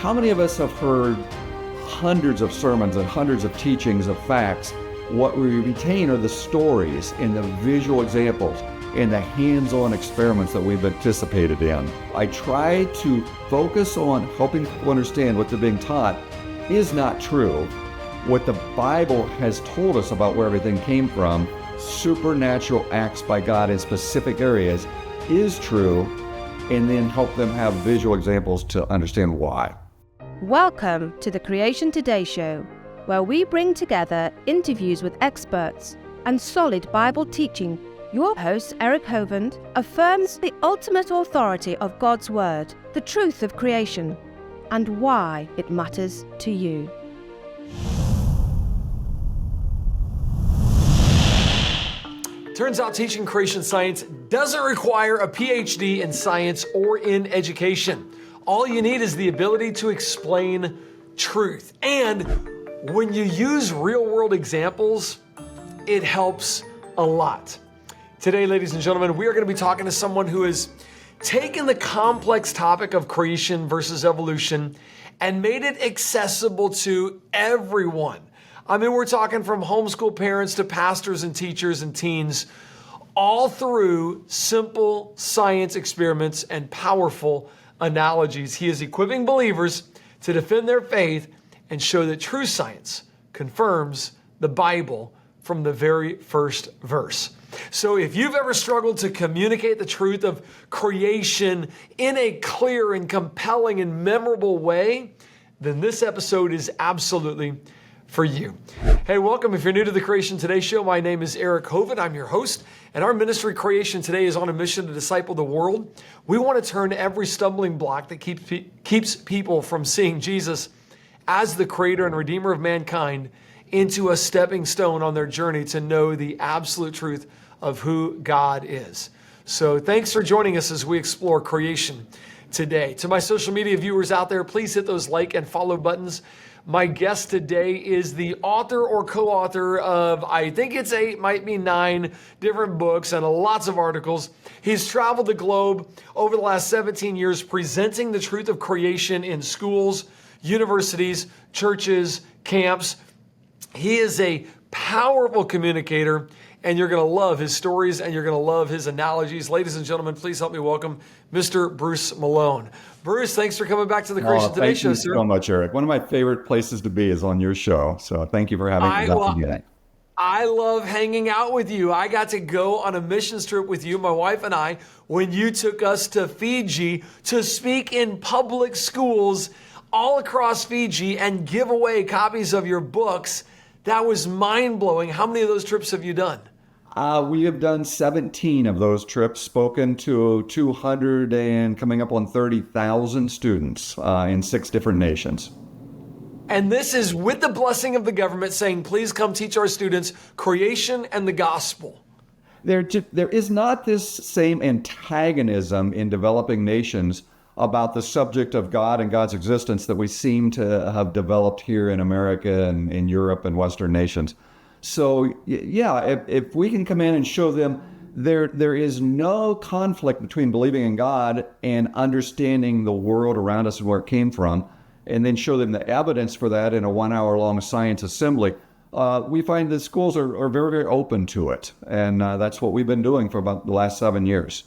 How many of us have heard hundreds of sermons and hundreds of teachings of facts? What we retain are the stories and the visual examples and the hands-on experiments that we've participated in. I try to focus on helping people understand what they're being taught is not true. What the Bible has told us about where everything came from, supernatural acts by God in specific areas, is true, and then help them have visual examples to understand why. Welcome to the Creation Today Show, where we bring together interviews with experts and solid Bible teaching. Your host, Eric Hovind, affirms the ultimate authority of God's Word, the truth of creation, and why it matters to you. Turns out teaching creation science doesn't require a PhD in science or in education. All you need is the ability to explain truth. And when you use real-world examples, it helps a lot. Today, ladies and gentlemen, we are going to be talking to someone who has taken the complex topic of creation versus evolution and made it accessible to everyone. I mean, we're talking from homeschool parents to pastors and teachers and teens, all through simple science experiments and powerful analogies. He is equipping believers to defend their faith and show that true science confirms the Bible from the very first verse. So if you've ever struggled to communicate the truth of creation in a clear and compelling and memorable way, then this episode is absolutely for you. Hey, welcome. If you're new to the Creation Today Show, my name is Eric Hovind. I'm your host, and our ministry Creation Today is on a mission to disciple the world. We want to turn every stumbling block that keeps people from seeing Jesus as the creator and redeemer of mankind into a stepping stone on their journey to know the absolute truth of who God is. So thanks for joining us as we explore creation today. To my social media viewers out there, please hit those like and follow buttons. My guest today is the author or co-author of, I think it's 8, might be 9 different books and lots of articles. He's traveled the globe over the last 17 years presenting the truth of creation in schools, universities, churches, camps. He is a powerful communicator, and you're going to love his stories and you're going to love his analogies. Ladies and gentlemen, please help me welcome Mr. Bruce Malone. Bruce, thanks for coming back to the Creation Today Show, sir. Thank you so much, Eric. One of my favorite places to be is on your show. So thank you for having me today. I love hanging out with you. I got to go on a missions trip with you, my wife and I, when you took us to Fiji to speak in public schools all across Fiji and give away copies of your books. That was mind-blowing. How many of those trips have you done? We have done 17 of those trips, spoken to 200 and coming up on 30,000 students in 6 different nations. And this is with the blessing of the government saying, please come teach our students creation and the gospel. There is not this same antagonism in developing nations about the subject of God and God's existence that we seem to have developed here in America and in Europe and Western nations. So yeah, if we can come in and show them there is no conflict between believing in God and understanding the world around us and where it came from, and then show them the evidence for that in a 1-hour-long science assembly, we find that schools are very, very open to it. And that's what we've been doing for about the last 7 years.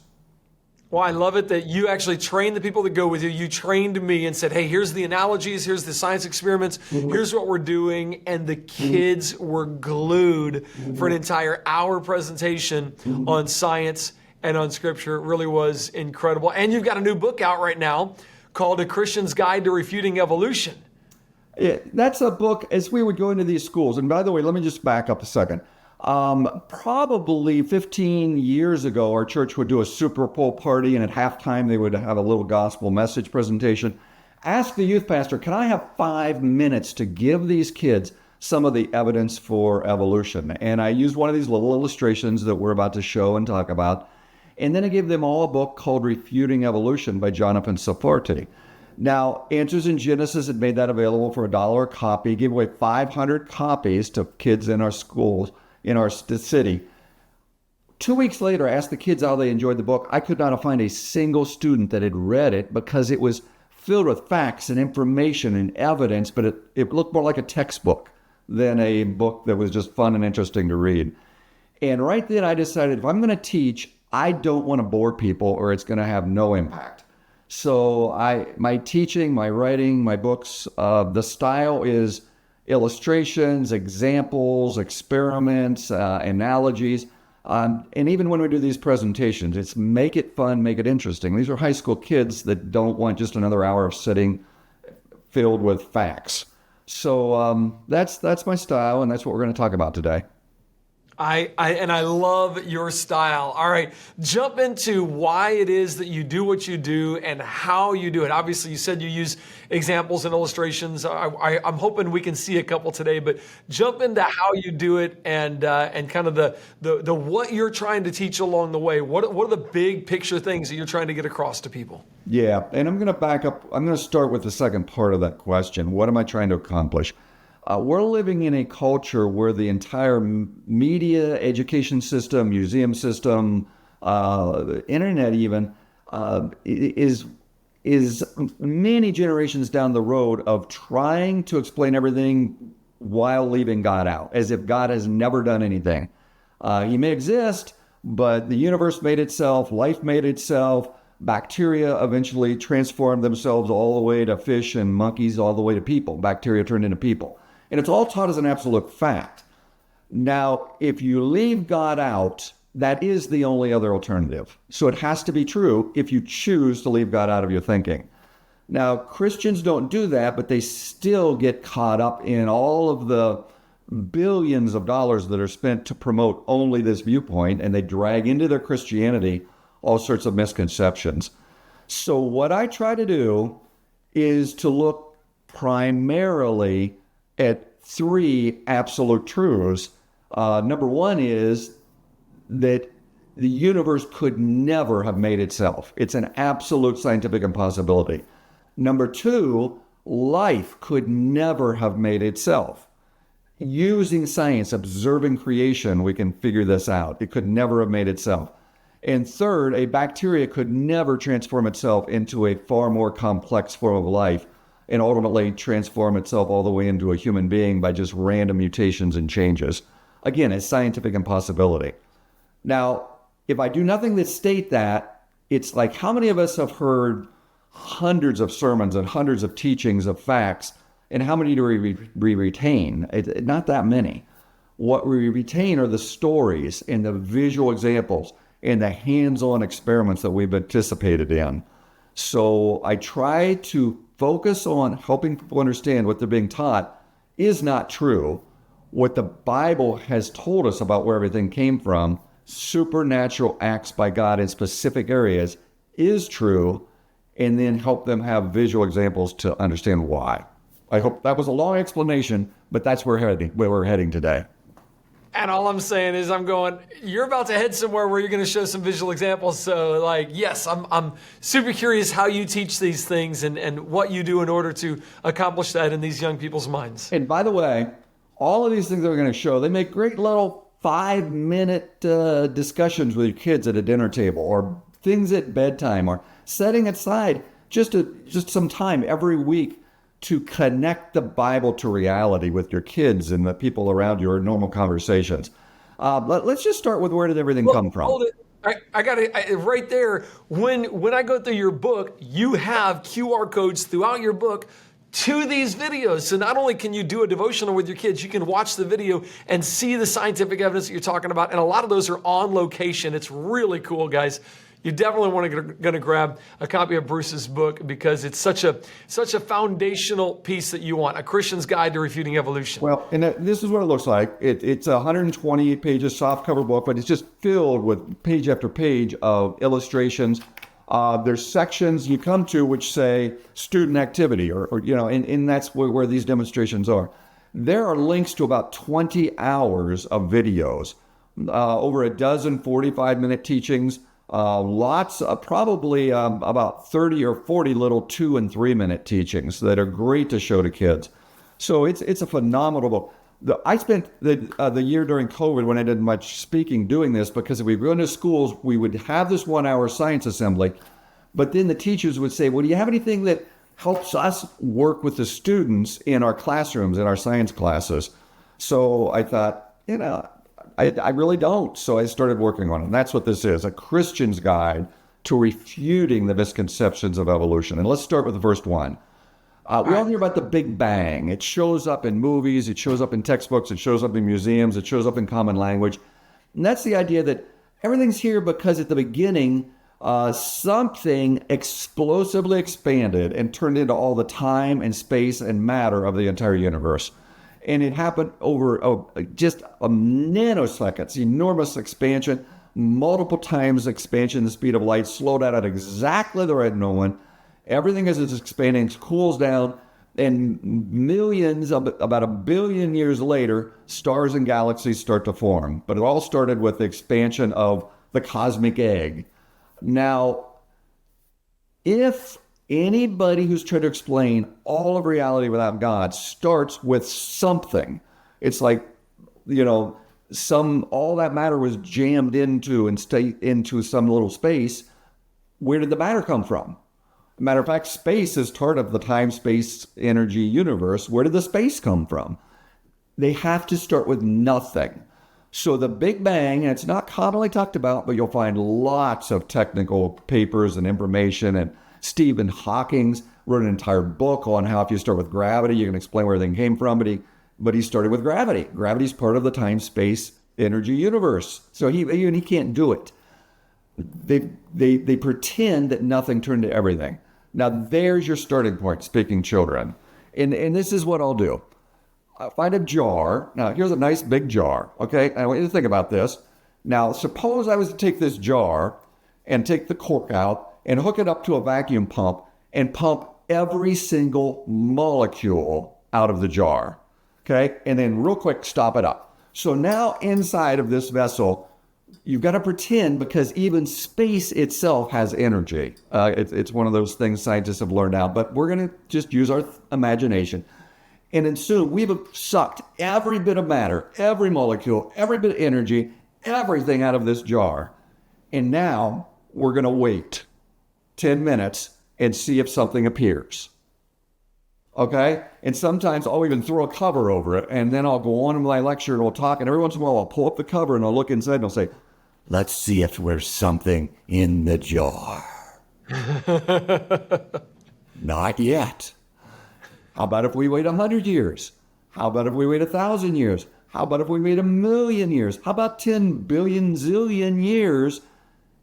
Well, I love it that you actually trained the people that go with you. You trained me and said, hey, here's the analogies, here's the science experiments, here's what we're doing. And the kids were glued for an entire hour presentation on science and on scripture. It really was incredible. And you've got a new book out right now called A Christian's Guide to Refuting Evolution. Yeah, that's a book as we would go into these schools. And by the way, let me just back up a second. Probably 15 years ago, our church would do a Super Bowl party, and at halftime they would have a little gospel message presentation. Ask the youth pastor, can I have 5 minutes to give these kids some of the evidence for evolution? And I used one of these little illustrations that we're about to show and talk about. And then I gave them all a book called Refuting Evolution by Jonathan Saforti. Now, Answers in Genesis had made that available for $1 a copy, gave away 500 copies to kids in our schools, in our city. 2 weeks later, I asked the kids how they enjoyed the book. I could not find a single student that had read it because it was filled with facts and information and evidence, but it looked more like a textbook than a book that was just fun and interesting to read. And right then I decided if I'm going to teach, I don't want to bore people or it's going to have no impact. So my teaching, my writing, my books, the style is illustrations, examples, experiments, analogies. And even when we do these presentations, it's make it fun, make it interesting. These are high school kids that don't want just another hour of sitting filled with facts. So that's my style, and that's what we're going to talk about today. I love your style. All right, jump into why it is that you do what you do and how you do it. Obviously, you said you use examples and illustrations. I'm hoping we can see a couple today, but jump into how you do it and kind of the what you're trying to teach along the way. What are the big picture things that you're trying to get across to people? Yeah, and I'm going to back up. I'm going to start with the second part of that question. What am I trying to accomplish? We're living in a culture where the entire media, education system, museum system, internet even, is many generations down the road of trying to explain everything while leaving God out, as if God has never done anything. He may exist, but the universe made itself, life made itself, bacteria eventually transformed themselves all the way to fish and monkeys, all the way to people. Bacteria turned into people. And it's all taught as an absolute fact. Now, if you leave God out, that is the only other alternative. So it has to be true if you choose to leave God out of your thinking. Now, Christians don't do that, but they still get caught up in all of the billions of dollars that are spent to promote only this viewpoint, and they drag into their Christianity all sorts of misconceptions. So what I try to do is to look primarily at three absolute truths. Number one is that the universe could never have made itself. It's an absolute scientific impossibility. Number two, life could never have made itself. Using science, observing creation, we can figure this out. It could never have made itself. And third, a bacteria could never transform itself into a far more complex form of life and ultimately transform itself all the way into a human being by just random mutations and changes. Again, a scientific impossibility. Now, if I do nothing to state that, it's like how many of us have heard hundreds of sermons and hundreds of teachings of facts, and how many do we retain? Not that many. What we retain are the stories and the visual examples and the hands-on experiments that we've participated in. So I try to focus on helping people understand what they're being taught is not true. What the Bible has told us about where everything came from, supernatural acts by God in specific areas, is true, and then help them have visual examples to understand why. I hope that was a long explanation, but that's where we're heading today. And all I'm saying is you're about to head somewhere where you're going to show some visual examples. So yes, I'm super curious how you teach these things and what you do in order to accomplish that in these young people's minds. And by the way, all of these things that we're going to show, they make great little 5-minute discussions with your kids at a dinner table, or things at bedtime, or setting aside just some time every week to connect the Bible to reality with your kids and the people around you, or normal conversations. Let's just start with where did everything come from? Hold it. I got it right there. When I go through your book, you have QR codes throughout your book to these videos. So not only can you do a devotional with your kids, you can watch the video and see the scientific evidence that you're talking about. And a lot of those are on location. It's really cool, guys. You definitely want to grab a copy of Bruce's book because it's such a foundational piece that you want, A Christian's Guide to Refuting Evolution. Well, and this is what it looks like. It's a 128 pages softcover book, but it's just filled with page after page of illustrations. There's sections you come to which say student activity, and that's where these demonstrations are. There are links to about 20 hours of videos, over a dozen 45-minute teachings. Probably about 30 or 40 little 2- and 3-minute teachings that are great to show to kids. So it's a phenomenal book. I spent the year during COVID when I did much speaking doing this, because if we go into schools, we would have this 1-hour science assembly, but then the teachers would say, well, do you have anything that helps us work with the students in our classrooms, in our science classes. So I thought, I really don't. So I started working on it. And that's what this is, a Christian's guide to refuting the misconceptions of evolution. And let's start with the first one. We all hear about the Big Bang. It shows up in movies, it shows up in textbooks, it shows up in museums, it shows up in common language. And that's the idea that everything's here because at the beginning, something explosively expanded and turned into all the time and space and matter of the entire universe. And it happened over just a nanosecond, enormous expansion, multiple times expansion, the speed of light, slowed down at exactly the right moment. Everything as it's expanding cools down, and about a billion years later, stars and galaxies start to form. But it all started with the expansion of the cosmic egg. Now, if anybody who's trying to explain all of reality without God starts with something, it's like, all that matter was jammed into some little space. Where did the matter come from? Matter of fact, space is part of the time-space energy universe. Where did the space come from? They have to start with nothing. So the Big Bang, and it's not commonly talked about, but you'll find lots of technical papers and information. And Stephen Hawking wrote an entire book on how if you start with gravity, you can explain where everything came from. But he started with gravity. Gravity's part of the time-space energy universe. So he can't do it. They pretend that nothing turned to everything. Now, there's your starting point, speaking children. And this is what I'll do. I'll find a jar. Now, here's a nice big jar, okay? I want you to think about this. Now, suppose I was to take this jar and take the cork out and hook it up to a vacuum pump and pump every single molecule out of the jar, okay? And then real quick, stop it up. So now inside of this vessel, you've got to pretend, because even space itself has energy. It's one of those things scientists have learned out, but we're going to just use our imagination. And then soon we've sucked every bit of matter, every molecule, every bit of energy, everything out of this jar. And now we're going to wait 10 minutes and see if something appears. Okay? And sometimes I'll even throw a cover over it, and then I'll go on in my lecture and we'll talk, and every once in a while I'll pull up the cover and I'll look inside and I'll say, let's see if there's something in the jar. Not yet. How about if we wait 100 years? How about if we wait 1,000 years? How about if we wait 1,000,000 years? How about 10 billion zillion years?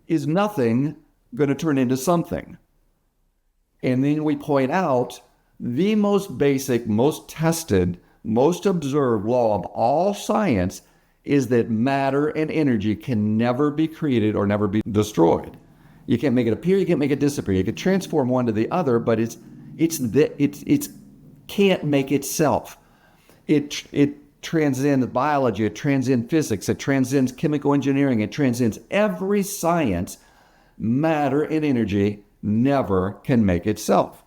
Is nothing going to turn into something? And then we point out the most basic, most tested, most observed law of all science is that matter and energy can never be created or never be destroyed. You can't make it appear, you can't make it disappear. You can transform one to the other, but it can't make itself. It transcends biology, it transcends physics, it transcends chemical engineering, it transcends every science. Matter and energy never can make itself.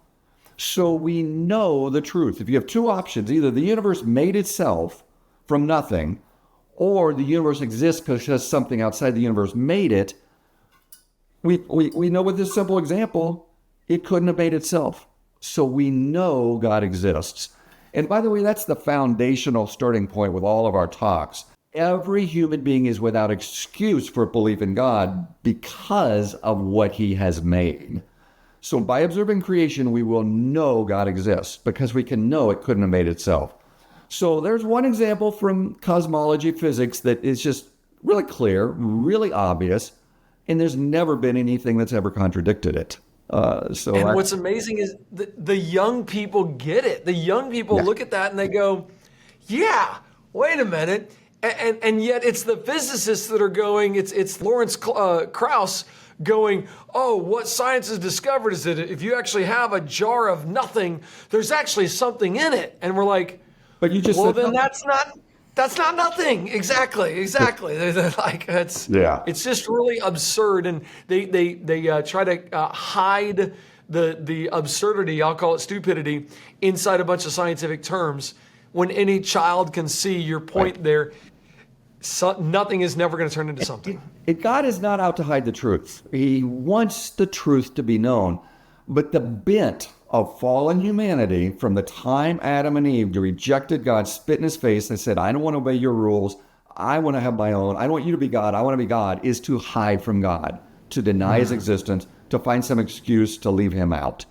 So we know the truth. If you have two options, either the universe made itself from nothing, or the universe exists because something outside the universe made it, we know with this simple example, it couldn't have made itself. So we know God exists. And by the way, that's the foundational starting point with all of our talks. Every human being is without excuse for belief in God because of what he has made. So by observing creation, we will know God exists because we can know it couldn't have made itself. So there's one example from cosmology physics that is just really clear, really obvious, and there's never been anything that's ever contradicted it. And what's amazing is the young people get it. The young people look at that and they go, yeah, wait a minute. And yet it's the physicists that are going, it's Lawrence Krauss going, oh, what science has discovered is that if you actually have a jar of nothing, there's actually something in it. And we're like, but you just well, said then that's not nothing. Exactly. It's just really absurd. And they try to hide the absurdity, I'll call it stupidity, inside a bunch of scientific terms when any child can see your point there. Nothing is never going to turn into something. God is not out to hide the truth. He wants the truth to be known. But the bent of fallen humanity from the time Adam and Eve rejected God, spit in his face, and said, I don't want to obey your rules. I want to have my own. I don't want you to be God. I want to be God, is to hide from God, to deny his existence, to find some excuse to leave him out.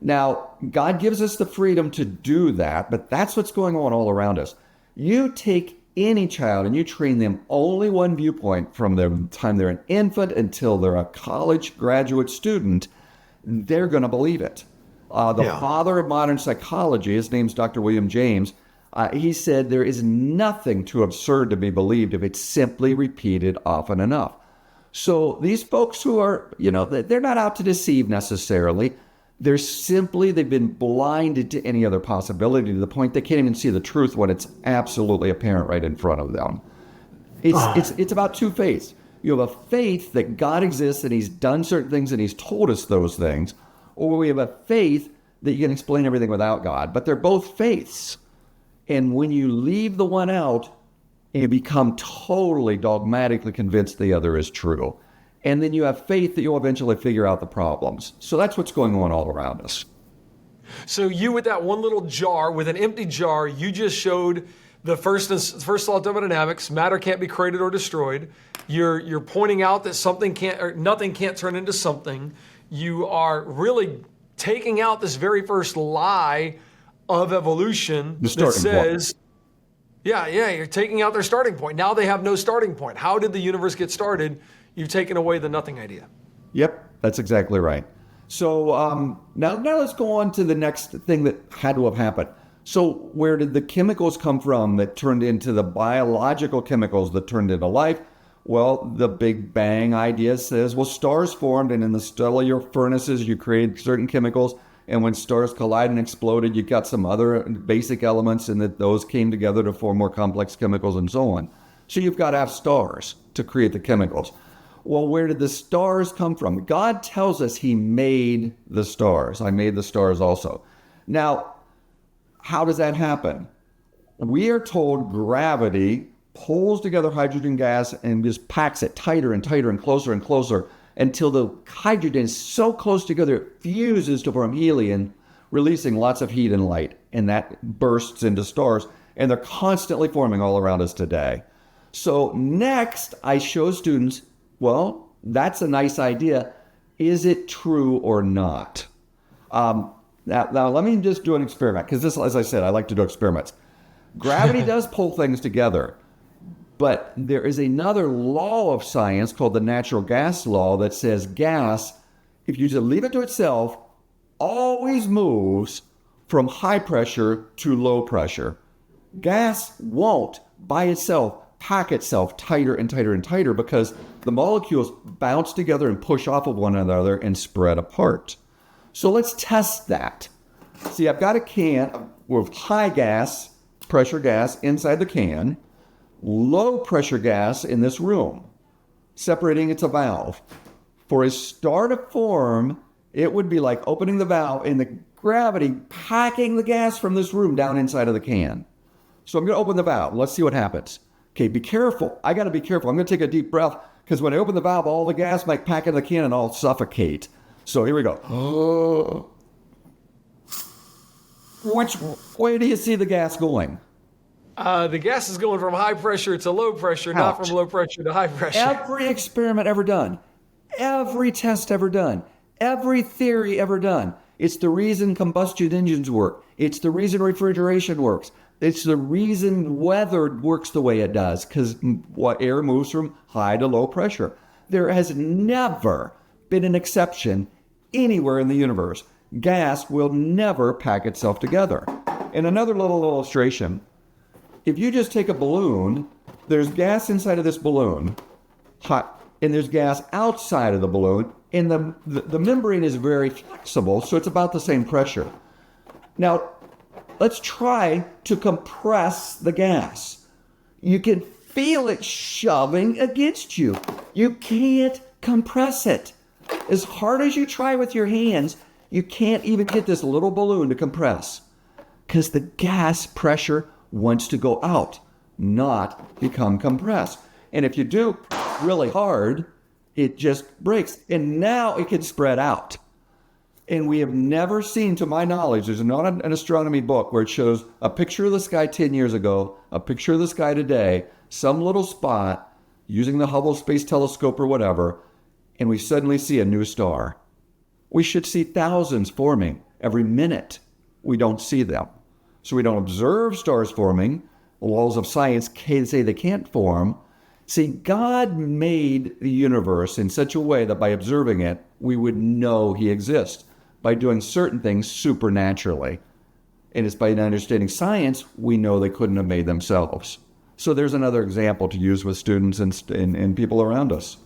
Now, God gives us the freedom to do that, but that's what's going on all around us. You take any child and you train them only one viewpoint from the time they're an infant until they're a college graduate student, they're going to believe it. Father of modern psychology, his name's Dr. William James, he said there is nothing too absurd to be believed if it's simply repeated often enough. So these folks who are, they're not out to deceive necessarily. They've been blinded to any other possibility to the point they can't even see the truth when it's absolutely apparent right in front of them. It's about two faiths. You have a faith that God exists and he's done certain things and he's told us those things, or we have a faith that you can explain everything without God. But they're both faiths. And when you leave the one out, you become totally dogmatically convinced the other is true. And then you have faith that you'll eventually figure out the problems. So that's what's going on all around us. So you, with that one little jar, with an empty jar, you just showed the first law of thermodynamics: matter can't be created or destroyed. You're pointing out that nothing can't turn into something. You are really taking out this very first lie of evolution that says, you're taking out their starting point. Now they have no starting point. How did the universe get started? You've taken away the nothing idea. Yep, that's exactly right. So now let's go on to the next thing that had to have happened. So where did the chemicals come from that turned into the biological chemicals that turned into life? Well, the Big Bang idea says, stars formed, and in the stellar furnaces, you created certain chemicals. And when stars collided and exploded, you got some other basic elements, and that those came together to form more complex chemicals and so on. So you've got to have stars to create the chemicals. Well, where did the stars come from? God tells us he made the stars. I made the stars also. Now, how does that happen? We are told gravity pulls together hydrogen gas and just packs it tighter and tighter and closer until the hydrogen is so close together it fuses to form helium, releasing lots of heat and light. And that bursts into stars. And they're constantly forming all around us today. So next, I show students, that's a nice idea. Is it true or not? Now, let me just do an experiment, because this, as I said, I like to do experiments. Gravity does pull things together, but there is another law of science called the natural gas law that says gas, if you just leave it to itself, always moves from high pressure to low pressure. Gas won't, by itself, pack itself tighter and tighter and tighter because the molecules bounce together and push off of one another and spread apart. So let's test that. See, I've got a can with high gas, pressure gas inside the can, low pressure gas in this room. Separating, it's a valve. For a star to form, it would be like opening the valve and the gravity packing the gas from this room down inside of the can. So I'm going to open the valve. Let's see what happens. Okay, be careful. I got to be careful. I'm going to take a deep breath because when I open the valve, all the gas might pack in the can and I'll suffocate. So here we go. Which way do you see the gas going? The gas is going from high pressure to low pressure, not from low pressure to high pressure. Every experiment ever done, every test ever done, every theory ever done. It's the reason combustion engines work. It's the reason refrigeration works. It's the reason weather works the way it does, because air moves from high to low pressure. There has never been an exception anywhere in the universe. Gas will never pack itself together. And another little illustration, if you just take a balloon, there's gas inside of this balloon, hot, and there's gas outside of the balloon, and the membrane is very flexible, so it's about the same pressure. Now, let's try to compress the gas. You can feel it shoving against you. You can't compress it. As hard as you try with your hands, you can't even get this little balloon to compress because the gas pressure wants to go out, not become compressed. And if you do really hard, it just breaks. And now it can spread out. And we have never seen, to my knowledge, there's not an astronomy book where it shows a picture of the sky 10 years ago, a picture of the sky today, some little spot using the Hubble Space Telescope or whatever, and we suddenly see a new star. We should see thousands forming every minute. We don't see them. So we don't observe stars forming. The laws of science say they can't form. See, God made the universe in such a way that by observing it, we would know he exists by doing certain things supernaturally. And it's by understanding science, we know they couldn't have made themselves. So there's another example to use with students and people around us.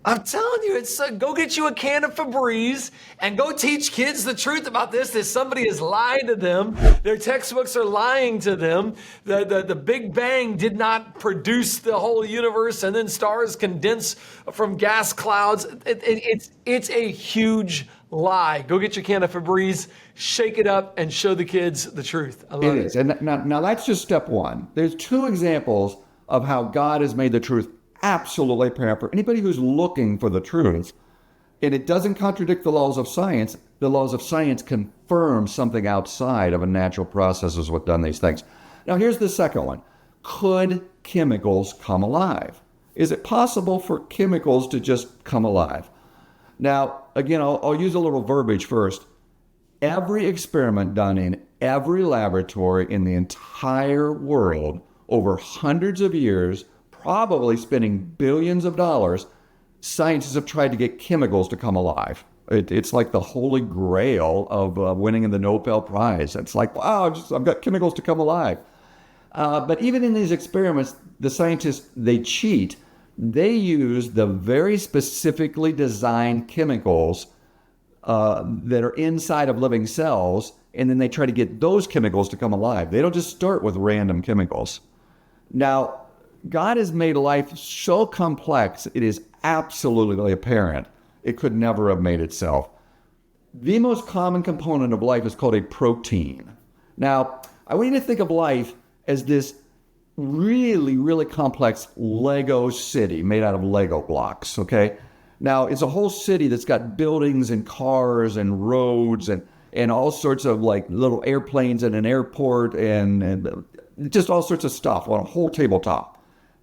I'm telling you, go get you a can of Febreze and go teach kids the truth about this, that somebody has lied to them. Their textbooks are lying to them. The Big Bang did not produce the whole universe and then stars condense from gas clouds. It's a huge lie. Go get your can of Febreze, shake it up, and show the kids the truth. I love it. It is. And now that's just step one. There's two examples of how God has made the truth absolutely apparent for anybody who's looking for the truth. And it doesn't contradict the laws of science. The laws of science confirm something outside of a natural process is what done these things. Now, here's the second one. Could chemicals come alive? Is it possible for chemicals to just come alive? Now, again, I'll use a little verbiage first. Every experiment done in every laboratory in the entire world over hundreds of years, probably spending billions of dollars, scientists have tried to get chemicals to come alive. It's like the holy grail of winning the Nobel Prize. It's like, wow, I've got chemicals to come alive. But even in these experiments, the scientists, they cheat. They use the very specifically designed chemicals that are inside of living cells, and then they try to get those chemicals to come alive. They don't just start with random chemicals. Now, God has made life so complex, it is absolutely apparent it could never have made itself. The most common component of life is called a protein. Now, I want you to think of life as this really, really complex Lego city made out of Lego blocks, okay? Now, it's a whole city that's got buildings and cars and roads and all sorts of like little airplanes and an airport and just all sorts of stuff on a whole tabletop.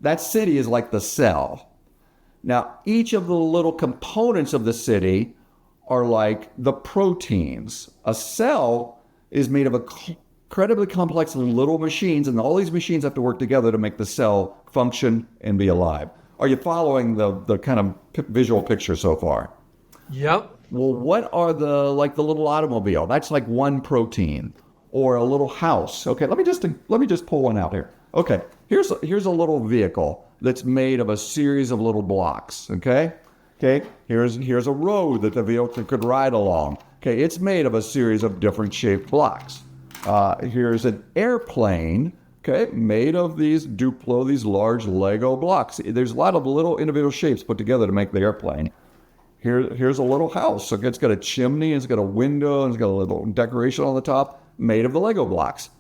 That city is like the cell. Now, each of the little components of the city are like the proteins. A cell is made of incredibly complex little machines, and all these machines have to work together to make the cell function and be alive. Are you following the kind of visual picture so far? Yep. Well, what are the little automobile? That's like one protein. Or a little house. Okay, let me just pull one out here. Okay, here's a little vehicle that's made of a series of little blocks. Okay, here's a road that the vehicle could ride along. Okay, it's made of a series of different shaped blocks. Here's an airplane. Okay, made of these Duplo, these large Lego blocks. There's a lot of little individual shapes put together to make the airplane. Here's a little house. Okay, it's got a chimney, it's got a window, and it's got a little decoration on the top, made of the Lego blocks.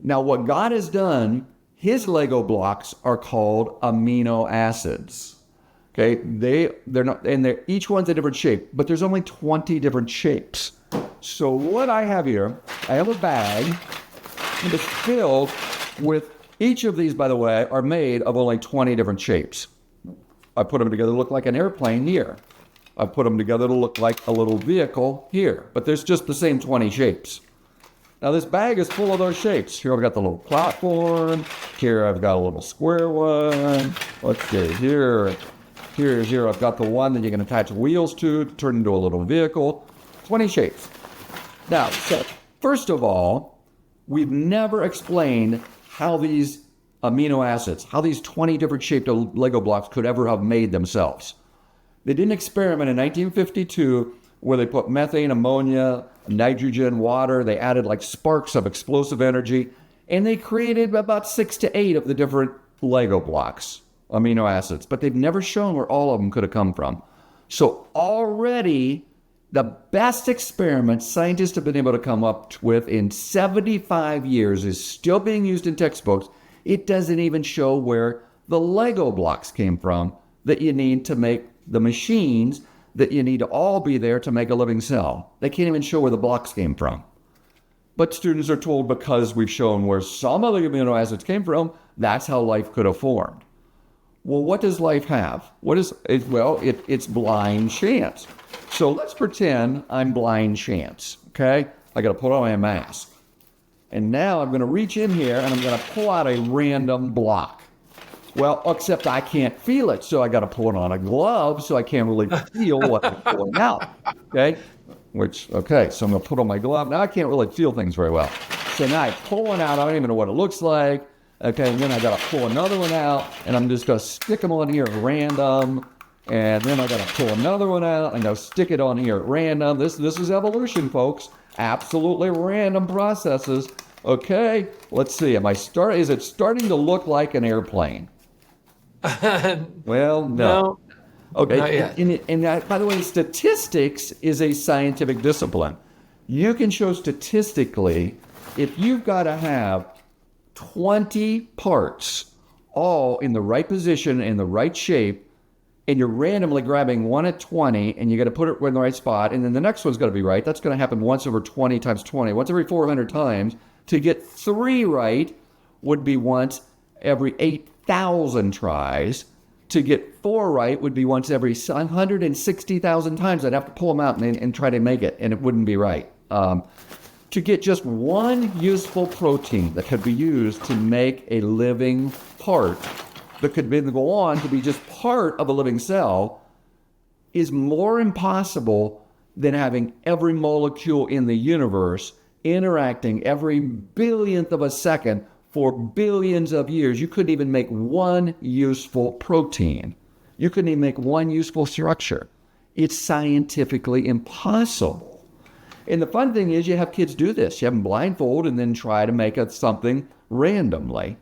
Now, what God has done, his Lego blocks are called amino acids. Okay, they're not, and each one's a different shape, but there's only 20 different shapes. So what I have here, I have a bag, and it's filled with each of these, by the way, are made of only 20 different shapes. I put them together to look like an airplane here. I put them together to look like a little vehicle here, but there's just the same 20 shapes. Now this bag is full of those shapes. Here I've got the little platform. Here I've got a little square one. Let's see, here I've got the one that you can attach wheels to turn into a little vehicle. 20 shapes. Now, so first of all, we've never explained how these amino acids, how these 20 different shaped Lego blocks could ever have made themselves. They did an experiment in 1952 where they put methane, ammonia, nitrogen, water. They added like sparks of explosive energy, and they created about 6 to 8 of the different Lego blocks, amino acids. But they've never shown where all of them could have come from. So already, the best experiment scientists have been able to come up with in 75 years is still being used in textbooks. It doesn't even show where the Lego blocks came from that you need to make the machines that you need to all be there to make a living cell. They can't even show where the blocks came from. But students are told because we've shown where some of the amino acids came from, that's how life could have formed. Well, what does life have? It's blind chance. So let's pretend I'm blind chance, okay? I got to put on my mask. And now I'm going to reach in here and I'm going to pull out a random block. Well, except I can't feel it, so I got to pull on a glove so I can't really feel what I'm pulling out, okay? So I'm going to put on my glove. Now I can't really feel things very well. So now I pull one out. I don't even know what it looks like. Okay, and then I got to pull another one out, and I'm just going to stick them on here at random. And then I got to pull another one out and go stick it on here at random. This is evolution, folks. Absolutely random processes. Okay, let's see. Is it starting to look like an airplane? Well, no. Okay, not yet. And that, by the way, statistics is a scientific discipline. You can show statistically if you've got to have 20 parts all in the right position, in the right shape, and you're randomly grabbing one at 20, and you got to put it in the right spot, and then the next one's got to be right. That's going to happen once over 20 times 20, once every 400 times. To get 3 right would be once every 8,000 tries. To get 4 right would be once every 160,000 times. I'd have to pull them out and try to make it, and it wouldn't be right. To get just one useful protein that could be used to make a living part that could then go on to be just part of a living cell is more impossible than having every molecule in the universe interacting every billionth of a second for billions of years. You couldn't even make one useful protein. You couldn't even make one useful structure. It's scientifically impossible. And the fun thing is you have kids do this. You have them blindfold and then try to make something randomly,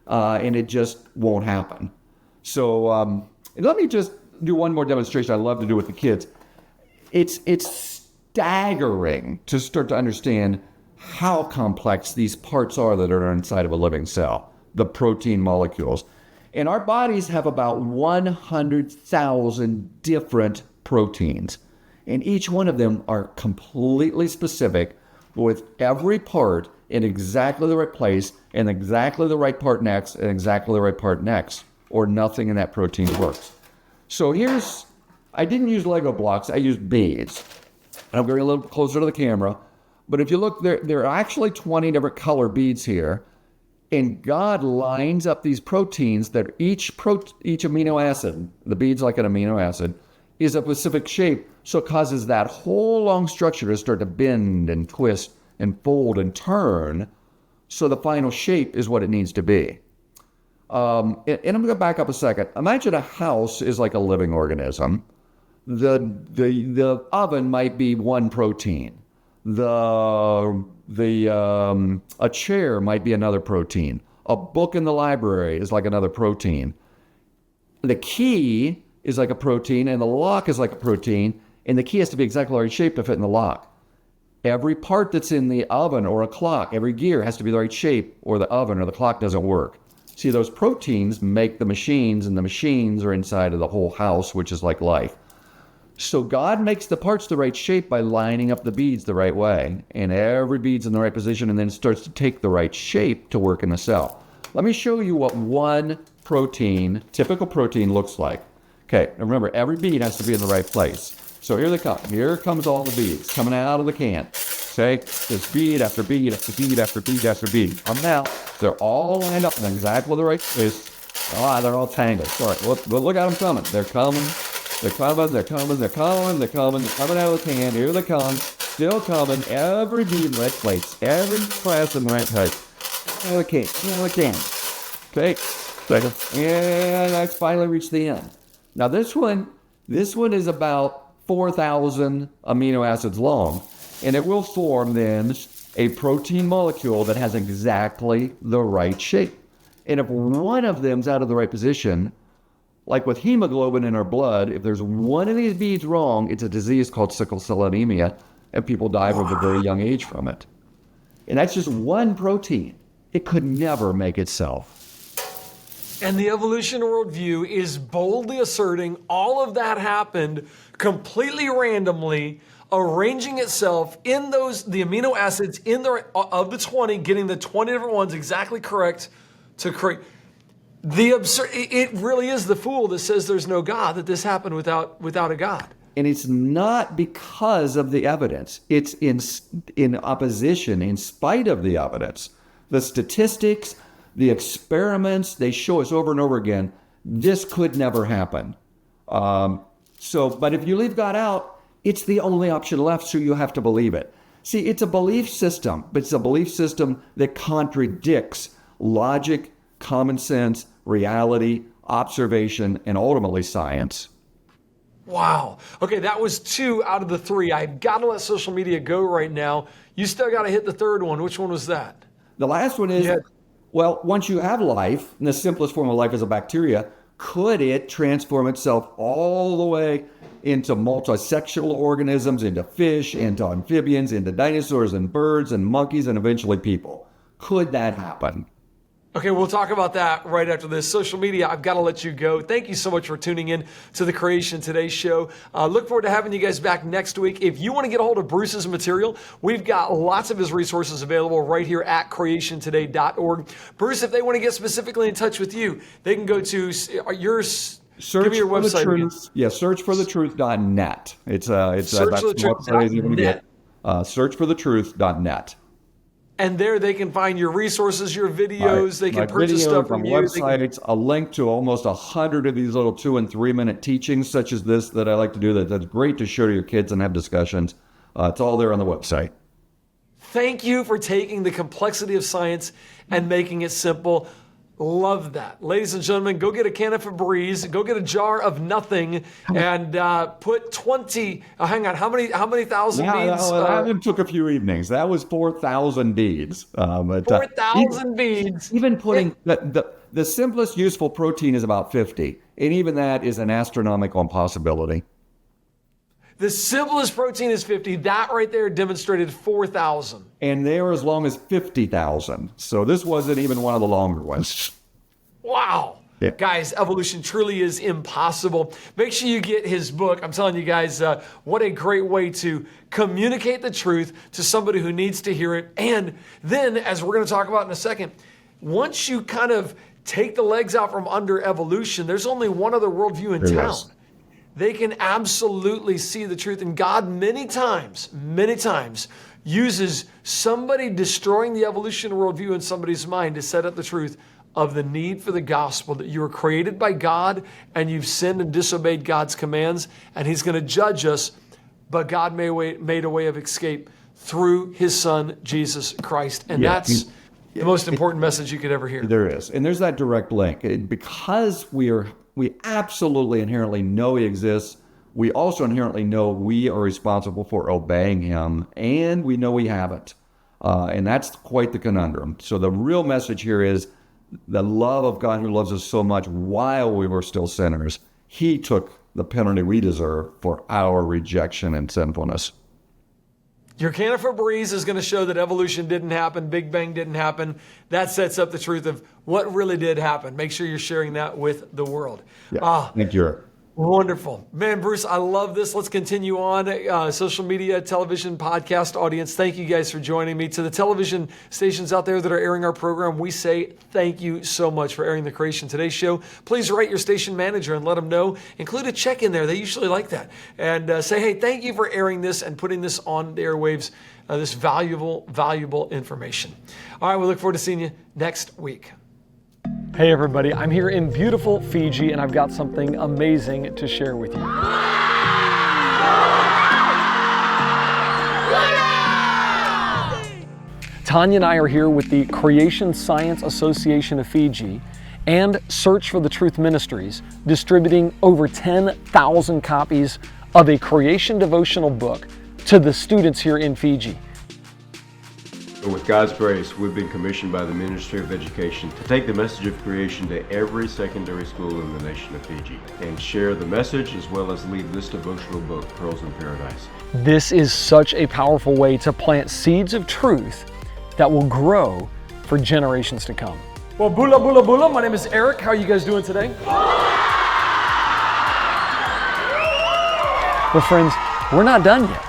and it just won't happen. So let me just do one more demonstration I love to do with the kids. It's staggering to start to understand how complex these parts are that are inside of a living cell, the protein molecules. And our bodies have about 100,000 different proteins. And each one of them are completely specific with every part in exactly the right place and exactly the right part next and exactly the right part next, or nothing in that protein works. So I didn't use Lego blocks, I used beads. And I'm going a little closer to the camera, but if you look, there are actually 20 different color beads here, and God lines up these proteins that each amino acid, the bead's like an amino acid, is a specific shape, so it causes that whole long structure to start to bend and twist and fold and turn, so the final shape is what it needs to be. And I'm going to back up a second. Imagine a house is like a living organism. The oven might be one protein. A chair might be another protein. A book in the library is like another protein. The key is like a protein, and the lock is like a protein, and the key has to be exactly the right shape to fit in the lock. Every part that's in the oven or a clock, every gear has to be the right shape, or the oven or the clock doesn't work. See, those proteins make the machines, and the machines are inside of the whole house, which is like life. So God makes the parts the right shape by lining up the beads the right way, and every bead's in the right position, and then starts to take the right shape to work in the cell. Let me show you what one protein, typical protein, looks like. Okay, now remember, every bead has to be in the right place. So here they come. Here comes all the beads coming out of the can. Okay, there's bead after bead after bead after bead after bead. Come now, they're all lined up in exactly the right place. They're all tangled. All right, look at them coming. They're coming. They're coming. They're coming. They're coming. They're coming. They're coming out of the can. Here they come. Still coming. Every bead in the right place. Every class in the right place. Okay. Okay. And I finally reached the end. Now this one is about 4,000 amino acids long, and it will form then a protein molecule that has exactly the right shape. And if one of them's out of the right position, like with hemoglobin in our blood, if there's one of these beads wrong, it's a disease called sickle cell anemia, and people die from a very young age from it. And that's just one protein. It could never make itself. And the evolution worldview is boldly asserting all of that happened completely randomly, arranging itself in the amino acids of the 20, getting the 20 different ones exactly correct to create the absurd. It really is the fool that says there's no God, that this happened without a God. And it's not because of the evidence. It's in opposition, in spite of the evidence. The statistics, the experiments, they show us over and over again, this could never happen. But if you leave God out, it's the only option left, so you have to believe it. See, it's a belief system, but it's a belief system that contradicts logic, common sense, reality, observation, and ultimately science. Wow. Okay, that was 2 out of the 3. I've got to let social media go right now. You still got to hit the third one. Which one was that? The last one is, well, once you have life, and the simplest form of life is a bacteria, could it transform itself all the way into multisexual organisms, into fish, into amphibians, into dinosaurs and birds and monkeys, and eventually people? Could that happen? Okay, we'll talk about that right after this. Social media, I've got to let you go. Thank you so much for tuning in to the Creation Today show. Look forward to having you guys back next week. If you want to get a hold of Bruce's material, we've got lots of his resources available right here at creationtoday.org. Bruce, if they want to get specifically in touch with you, they can go to your give me your website. Searchforthetruth.net. It's that's the website you want to get. Searchforthetruth.net. And there they can find your resources, your videos. They can purchase stuff from you. Websites, a link to almost 100 of these little 2 and 3 minute teachings such as this that I like to do. That's great to show to your kids and have discussions. It's all there on the website. Thank you for taking the complexity of science and making it simple. Love that. Ladies and gentlemen, go get a can of Febreze, go get a jar of nothing, and put 20, hang on, how many thousand beads? That took a few evenings. That was 4,000 beads. 4,000 beads. Even putting, the simplest useful protein is about 50, and even that is an astronomical impossibility. The simplest protein is 50. That right there demonstrated 4,000. And they were as long as 50,000. So this wasn't even one of the longer ones. Wow. Yeah. Guys, evolution truly is impossible. Make sure you get his book. I'm telling you guys, what a great way to communicate the truth to somebody who needs to hear it. And then, as we're going to talk about in a second, once you kind of take the legs out from under evolution, there's only one other worldview in town. Is. They can absolutely see the truth. And God many times, uses somebody destroying the evolution worldview in somebody's mind to set up the truth of the need for the gospel, that you were created by God and you've sinned and disobeyed God's commands, and he's going to judge us, but God made a way of escape through his son, Jesus Christ. And that's the most important message you could ever hear. There is. And there's that direct link. Because we absolutely inherently know he exists, we also inherently know we are responsible for obeying him, and we know we haven't. And that's quite the conundrum. So the real message here is the love of God who loves us so much while we were still sinners. He took the penalty we deserve for our rejection and sinfulness. Your can of Febreze is going to show that evolution didn't happen, Big Bang didn't happen. That sets up the truth of what really did happen. Make sure you're sharing that with the world. Yeah, thank you. Wonderful. Man, Bruce, I love this. Let's continue on. Social media, television, podcast audience, thank you guys for joining me. To the television stations out there that are airing our program, we say thank you so much for airing the Creation Today show. Please write your station manager and let them know. Include a check in there. They usually like that. And say, hey, thank you for airing this and putting this on the airwaves, this valuable information. All right, we look forward to seeing you next week. Hey everybody, I'm here in beautiful Fiji and I've got something amazing to share with you. Tanya and I are here with the Creation Science Association of Fiji and Search for the Truth Ministries, distributing over 10,000 copies of a creation devotional book to the students here in Fiji. With God's grace, we've been commissioned by the Ministry of Education to take the message of creation to every secondary school in the nation of Fiji and share the message as well as lead this devotional book, Pearls in Paradise. This is such a powerful way to plant seeds of truth that will grow for generations to come. Well, bula bula bula. My name is Eric. How are you guys doing today? Well, friends, we're not done yet.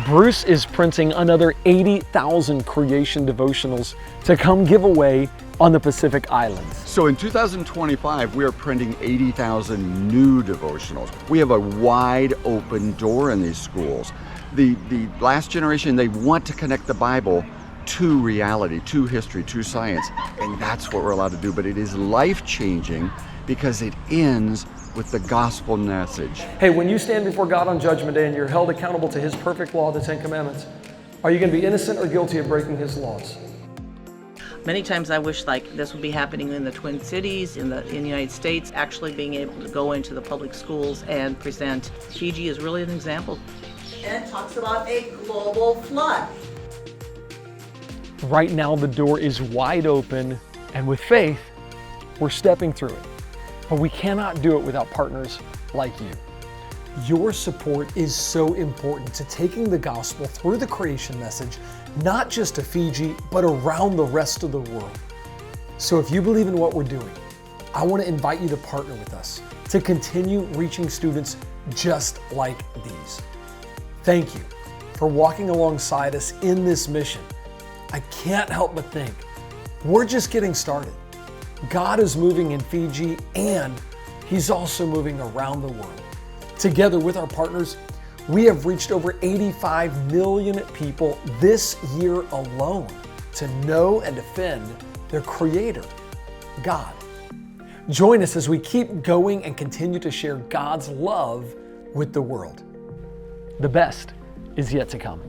Bruce is printing another 80,000 creation devotionals to come give away on the Pacific Islands. So in 2025, we are printing 80,000 new devotionals. We have a wide open door in these schools. The last generation, they want to connect the Bible to reality, to history, to science, and that's what we're allowed to do. But it is life-changing because it ends with the gospel message. Hey, when you stand before God on Judgment Day and you're held accountable to His perfect law, the Ten Commandments, are you going to be innocent or guilty of breaking His laws? Many times I wish like this would be happening in the Twin Cities, in the United States, actually being able to go into the public schools and present. Fiji is really an example. And it talks about a global flood. Right now, the door is wide open, and with faith, we're stepping through it. But we cannot do it without partners like you. Your support is so important to taking the gospel through the creation message, not just to Fiji, but around the rest of the world. So if you believe in what we're doing, I want to invite you to partner with us to continue reaching students just like these. Thank you for walking alongside us in this mission. I can't help but think we're just getting started. God is moving in Fiji, and He's also moving around the world. Together with our partners, we have reached over 85 million people this year alone to know and defend their Creator, God. Join us as we keep going and continue to share God's love with the world. The best is yet to come.